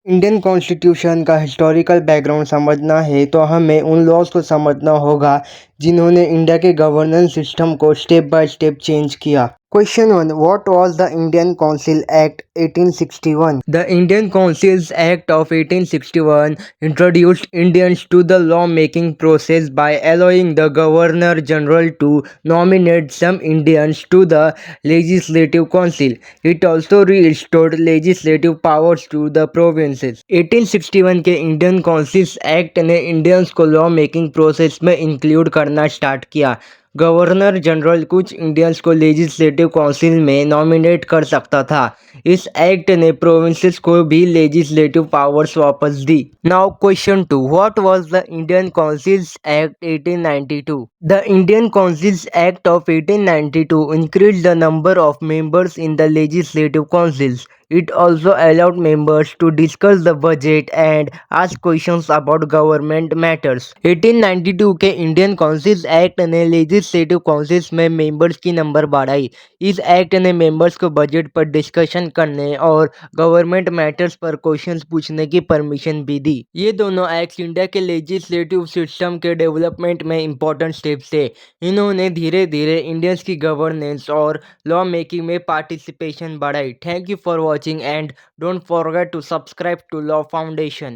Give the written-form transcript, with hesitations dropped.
Indian constitution का historical background समझना है तो हमें उन लॉज को समझना होगा जिन्होंने इंडिया के गवर्नेंस सिस्टम को स्टेप बाय स्टेप चेंज किया। Question 1, what was the Indian council act 1861? The Indian Councils Act of 1861 introduced Indians to the law-making process by allowing the Governor General to nominate some Indians to the Legislative Council. It also restored legislative powers to the provinces. 1861 के Indian councils act ने Indians को law making process में include करना start किया। Governor general कुछ Indians को legislative council में nominate कर सकता था। इस एक्ट ने प्रोविंसेस को भी लेजिस्लेटिव पावर्स वापस दी। Now question 2, what was the Indian councils act 1892? The Indian councils act of 1892 increased the number of members in the legislative councils. It also allowed members to discuss the budget and ask questions about government matters. 1892 के Indian councils act ने legislative councils में members की number बढ़ाई। इस act ने members को budget पर discussion करने और गवर्नमेंट मैटर्स पर क्वेश्चंस पूछने की परमिशन भी दी। ये दोनों एक्ट्स इंडिया के लेजिस्लेटिव सिस्टम के डेवलपमेंट में इंपॉर्टेंट स्टेप्स थे। इन्होंने धीरे धीरे इंडियंस की गवर्नेंस और लॉ मेकिंग में पार्टिसिपेशन बढ़ाई। Thank you for watching and don't forget to subscribe to Law foundation.